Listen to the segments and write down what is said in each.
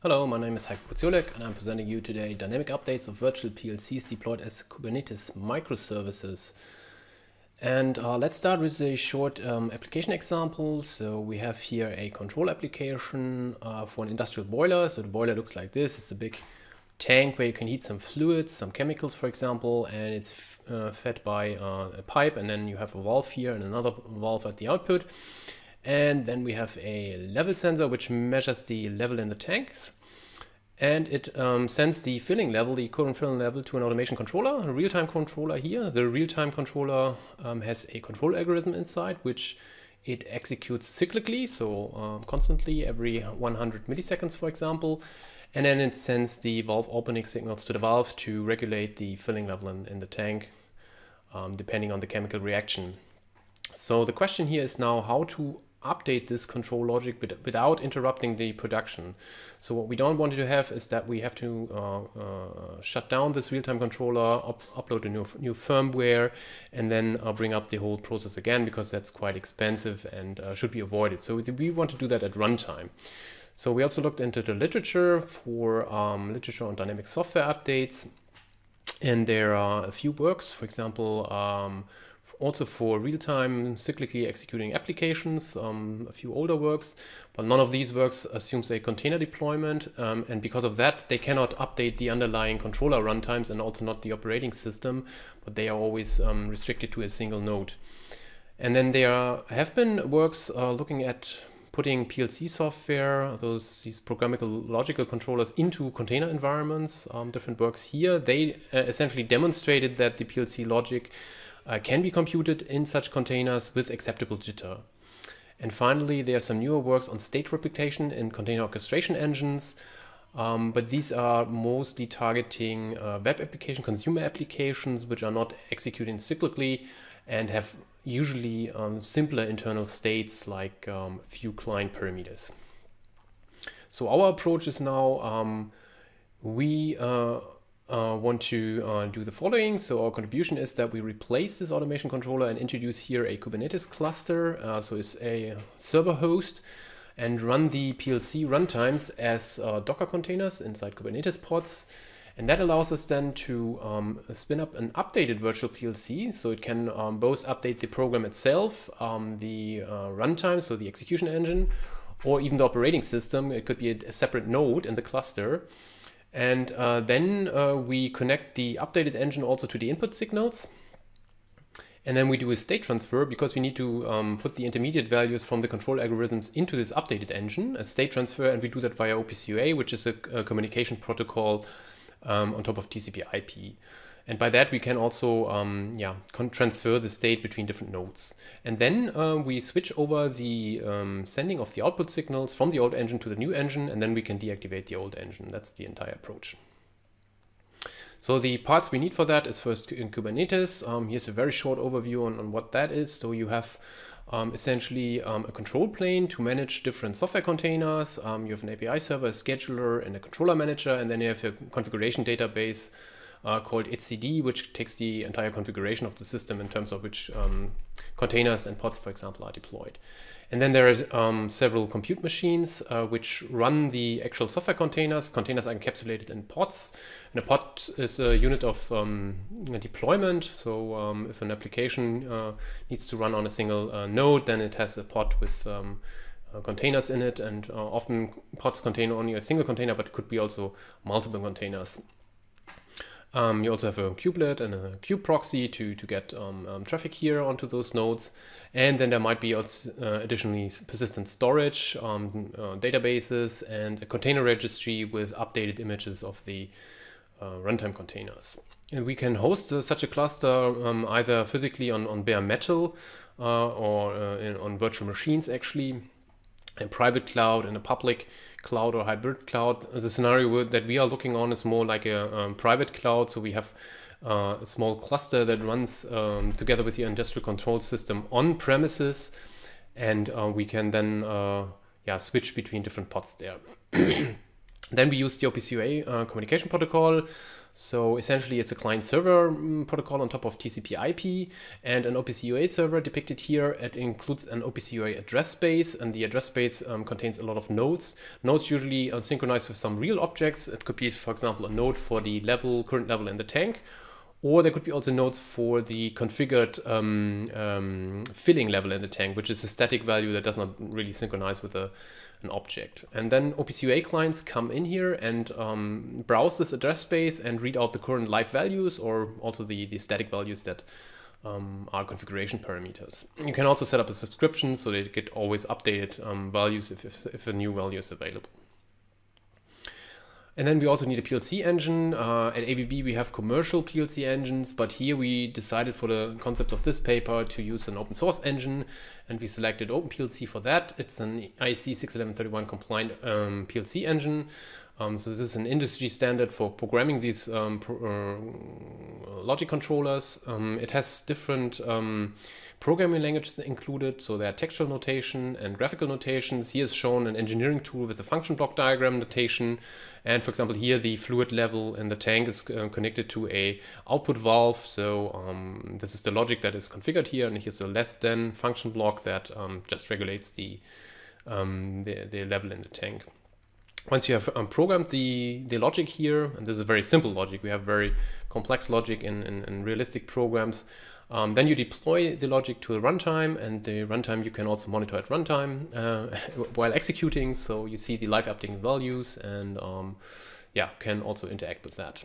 Hello, my name is Heiko Koziolek and I'm presenting you today dynamic updates of virtual PLCs deployed as Kubernetes microservices. And let's start with a short application example. So we have here a control application for an industrial boiler. So the boiler looks like this. It's a big tank where you can heat some fluids, some chemicals, for example, and it's fed by a pipe, and then you have a valve here and another valve at the output. And then we have a level sensor which measures the level in the tanks. And it sends the filling level, the current filling level, to an automation controller, a real-time controller here. The real-time controller has a control algorithm inside, which it executes cyclically, so constantly every 100 milliseconds, for example. And then it sends the valve opening signals to the valve to regulate the filling level in the tank, depending on the chemical reaction. So the question here is now how to update this control logic without interrupting the production. So what we don't want to have is that we have to shut down this real-time controller, upload a new firmware, and then bring up the whole process again, because that's quite expensive and should be avoided. So we want to do that at runtime. So we also looked into the literature for literature on dynamic software updates, and there are a few works, for example, also for real-time cyclically executing applications, a few older works, but none of these works assumes a container deployment, and because of that they cannot update the underlying controller runtimes and also not the operating system, but they are always restricted to a single node. And then there have been works looking at putting PLC software, these programmable logical controllers, into container environments. Different works here, they essentially demonstrated that the PLC logic can be computed in such containers with acceptable jitter. And finally, there are some newer works on state replication in container orchestration engines, but these are mostly targeting web application, consumer applications, which are not executing cyclically and have usually simpler internal states like a few client parameters. So our approach is now we want to do the following. So our contribution is that we replace this automation controller and introduce here a Kubernetes cluster, so it's a server host, and run the PLC runtimes as Docker containers inside Kubernetes pods. And that allows us then to spin up an updated virtual PLC, so it can both update the program itself, the runtime, so the execution engine, or even the operating system. It could be a separate node in the cluster. And then we connect the updated engine also to the input signals. And then we do a state transfer, because we need to put the intermediate values from the control algorithms into this updated engine, a state transfer, and we do that via OPCUA, which is a communication protocol on top of TCP/IP. And by that we can also transfer the state between different nodes. And then we switch over the sending of the output signals from the old engine to the new engine, and then we can deactivate the old engine. That's the entire approach. So the parts we need for that is first in Kubernetes. Here's a very short overview on what that is. So you have essentially a control plane to manage different software containers. You have an API server, a scheduler, and a controller manager, and then you have a configuration database called etcd, which takes the entire configuration of the system in terms of which containers and pods, for example, are deployed. And then there are several compute machines which run the actual software containers. Containers are encapsulated in pods, and a pod is a unit of deployment. So if an application needs to run on a single node, then it has a pod with containers in it, and often pods contain only a single container, but it could be also multiple containers. You also have a kubelet and a kube proxy to get traffic here onto those nodes. And then there might be also additionally persistent storage, databases, and a container registry with updated images of the runtime containers. And we can host such a cluster either physically on bare metal or on virtual machines, actually, a private cloud and a public cloud or hybrid cloud. The scenario that we are looking on is more like a private cloud. So we have a small cluster that runs together with your industrial control system on premises, and we can then switch between different pods there. Then we use the OPCUA communication protocol. So essentially it's a client-server protocol on top of TCP/IP, and an OPCUA server depicted here. It includes an OPCUA address space, and the address space contains a lot of nodes. Nodes usually synchronize with some real objects. It could be, for example, a node for the current level in the tank, or there could be also nodes for the configured filling level in the tank, which is a static value that does not really synchronize with an object. And then OPCUA clients come in here and browse this address space and read out the current live values, or also the static values that are configuration parameters. You can also set up a subscription so they get always updated values if a new value is available. And then we also need a PLC engine. At ABB we have commercial PLC engines, but here we decided for the concept of this paper to use an open source engine, and we selected OpenPLC for that. It's an IEC 61131 compliant PLC engine. So this is an industry standard for programming these logic controllers. It has different programming languages included, so there are textual notation and graphical notations. Here is shown an engineering tool with a function block diagram notation, and for example here the fluid level in the tank is connected to a output valve. So this is the logic that is configured here, and here's a less than function block that just regulates the level in the tank. Once you have programmed the logic here, and this is a very simple logic, we have very complex logic in realistic programs, then you deploy the logic to a runtime, and the runtime you can also monitor at runtime while executing, so you see the live updating values, and yeah, can also interact with that.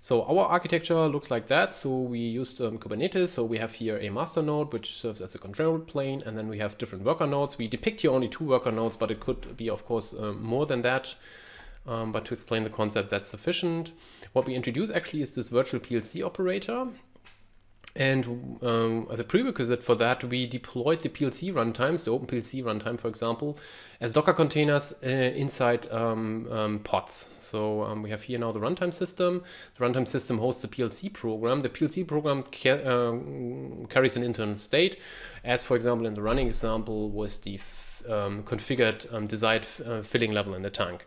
So our architecture looks like that. So we used Kubernetes. So we have here a master node, which serves as a control plane, and then we have different worker nodes. We depict here only 2 worker nodes, but it could be, of course, more than that. But to explain the concept, that's sufficient. What we introduce actually is this virtual PLC operator. And as a prerequisite for that, we deployed the PLC runtimes, the OpenPLC runtime, for example, as Docker containers inside pods. So we have here now the runtime system. The runtime system hosts the PLC program. The PLC program carries an internal state, as for example in the running example was the configured desired filling level in the tank.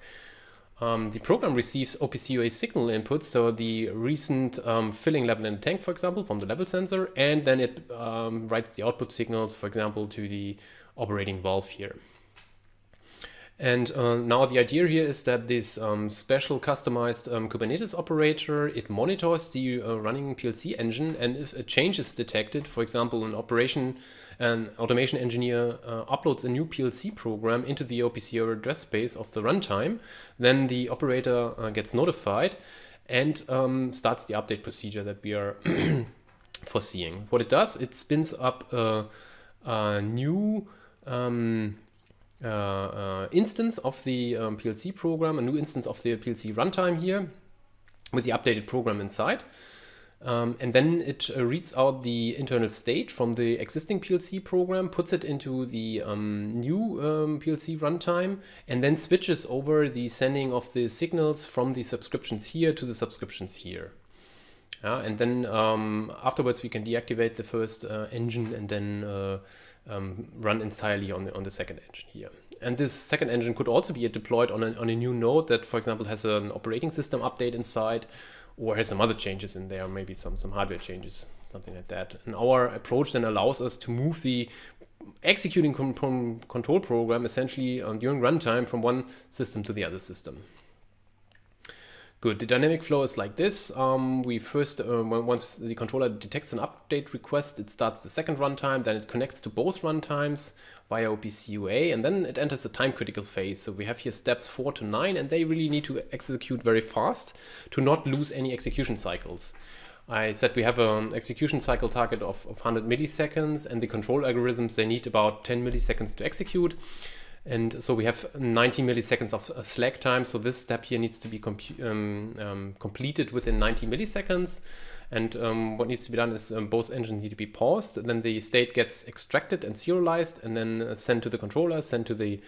The program receives OPCUA signal inputs, so the recent filling level in the tank, for example, from the level sensor, and then it writes the output signals, for example, to the operating valve here. And now the idea here is that this special customized Kubernetes operator, it monitors the running PLC engine, and if a change is detected, for example, an automation engineer uploads a new PLC program into the OPCUA address space of the runtime, then the operator gets notified and starts the update procedure that we are foreseeing. What it does, it spins up a new instance of the PLC program, a new instance of the PLC runtime here with the updated program inside. And then it reads out the internal state from the existing PLC program, puts it into the new PLC runtime, and then switches over the sending of the signals from the subscriptions here to the subscriptions here. And then afterwards we can deactivate the first engine and then run entirely on the second engine here. And this second engine could also be deployed on a new node that, for example, has an operating system update inside, or has some other changes in there, maybe some hardware changes, something like that. And our approach then allows us to move the executing control program essentially during runtime from one system to the other system. Good. The dynamic flow is like this. We first, once the controller detects an update request, it starts the second runtime, then it connects to both runtimes via OPCUA, and then it enters the time critical phase. So we have here steps 4 to 9, and they really need to execute very fast to not lose any execution cycles. I said we have an execution cycle target of 100 milliseconds, and the control algorithms, they need about 10 milliseconds to execute. And so we have 90 milliseconds of slack time. So this step here needs to be completed within 90 milliseconds. And what needs to be done is both engines need to be paused. Then the state gets extracted and serialized, and then sent to the controller, sent to the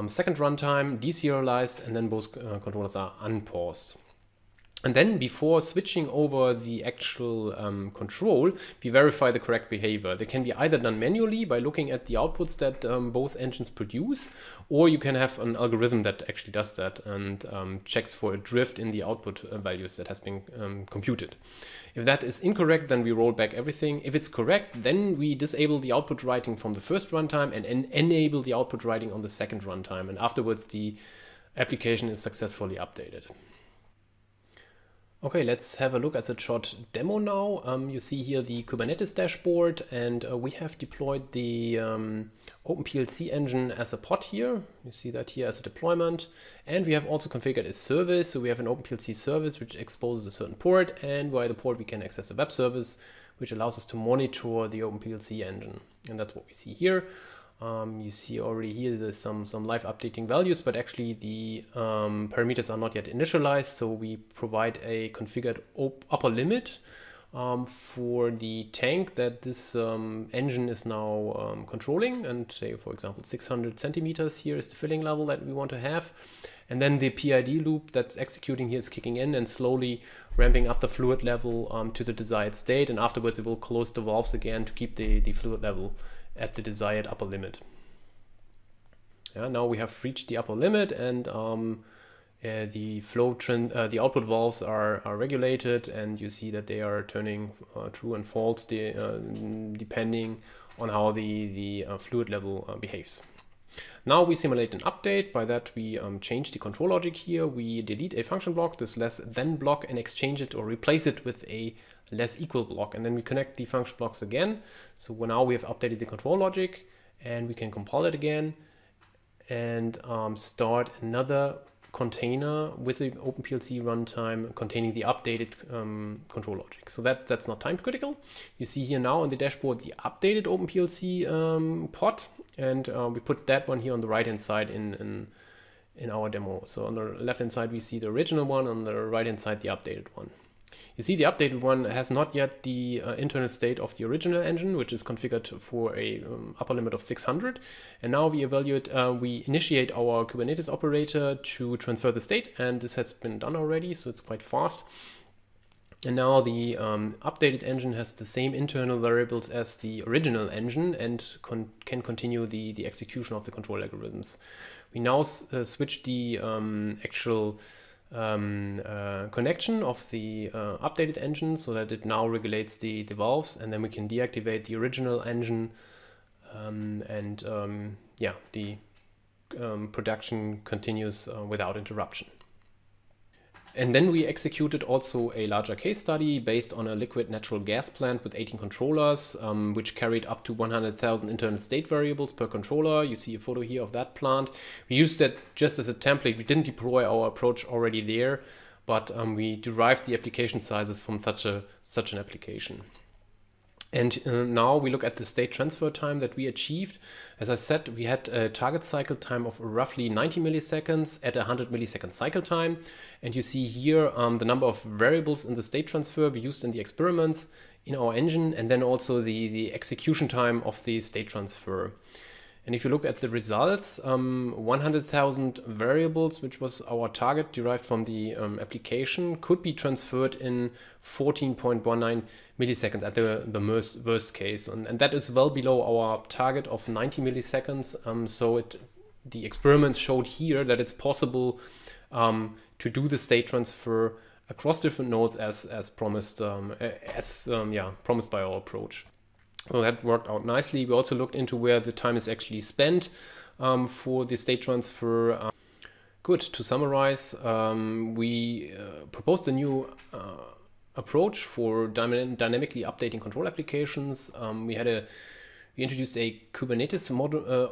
second runtime, deserialized, and then both controllers are unpaused. And then before switching over the actual control, we verify the correct behavior. That can be either done manually by looking at the outputs that both engines produce, or you can have an algorithm that actually does that and checks for a drift in the output values that has been computed. If that is incorrect, then we roll back everything. If it's correct, then we disable the output writing from the first runtime and enable the output writing on the second runtime. And afterwards, the application is successfully updated. Okay, let's have a look at the short demo now. You see here the Kubernetes dashboard, and we have deployed the OpenPLC engine as a pod here. You see that here as a deployment. And we have also configured a service. So we have an OpenPLC service which exposes a certain port, and via the port we can access a web service which allows us to monitor the OpenPLC engine. And that's what we see here. You see already here there's some live updating values, but actually the parameters are not yet initialized. So we provide a configured upper limit for the tank that this engine is now controlling. And say, for example, 600 centimeters here is the filling level that we want to have. And then the PID loop that's executing here is kicking in and slowly ramping up the fluid level to the desired state. And afterwards it will close the valves again to keep the fluid level at the desired upper limit. Yeah, now we have reached the upper limit, and the output valves are regulated, and you see that they are turning true and false depending on how the fluid level behaves. Now we simulate an update. By that we change the control logic here. We delete a function block, this less than block, and exchange it or replace it with a less equal block. And then we connect the function blocks again. So now we have updated the control logic, and we can compile it again and start another container with the OpenPLC runtime containing the updated control logic. So that's not time critical. You see here now on the dashboard the updated OpenPLC pod, and we put that one here on the right hand side in our demo. So on the left hand side we see the original one, on the right hand side the updated one. You see the updated one has not yet the internal state of the original engine, which is configured for a upper limit of 600. And now we evaluate, we initiate our Kubernetes operator to transfer the state, and this has been done already, so it's quite fast. And now the updated engine has the same internal variables as the original engine and can continue the execution of the control algorithms. We now switch the actual connection of the updated engine so that it now regulates the valves, and then we can deactivate the original engine, yeah, the production continues without interruption. And then we executed also a larger case study based on a liquid natural gas plant with 18 controllers, which carried up to 100,000 internal state variables per controller. You see a photo here of that plant. We used that just as a template. We didn't deploy our approach already there, but we derived the application sizes from such an application. And now we look at the state transfer time that we achieved. As I said, we had a target cycle time of roughly 90 milliseconds at 100 millisecond cycle time. And you see here the number of variables in the state transfer we used in the experiments in our engine, and then also the execution time of the state transfer. And if you look at the results, 100,000 variables, which was our target derived from the application, could be transferred in 14.19 milliseconds at the worst case. And that is well below our target of 90 milliseconds. So the experiments showed here that it's possible to do the state transfer across different nodes as promised, promised by our approach. Well, that worked out nicely. We also looked into where the time is actually spent for the state transfer. Good. To summarize, we proposed a new approach for dynamically updating control applications. We introduced a Kubernetes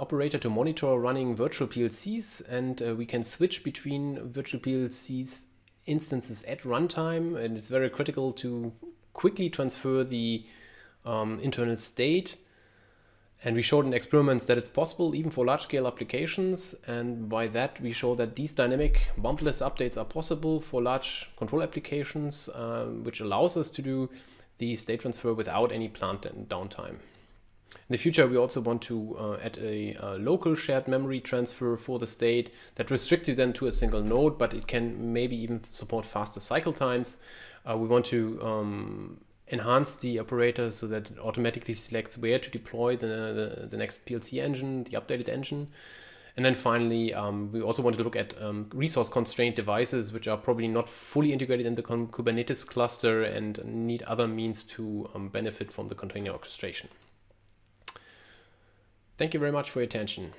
operator to monitor running virtual PLCs, and we can switch between virtual PLCs instances at runtime, and it's very critical to quickly transfer the internal state. And we showed in experiments that it's possible even for large-scale applications, and by that we show that these dynamic bumpless updates are possible for large control applications, which allows us to do the state transfer without any plant downtime. In the future, we also want to add a local shared memory transfer for the state that restricts it then to a single node, but it can maybe even support faster cycle times. We want to enhance the operator so that it automatically selects where to deploy the next PLC engine, the updated engine. And then finally, we also want to look at resource-constrained devices, which are probably not fully integrated in the Kubernetes cluster and need other means to benefit from the container orchestration. Thank you very much for your attention.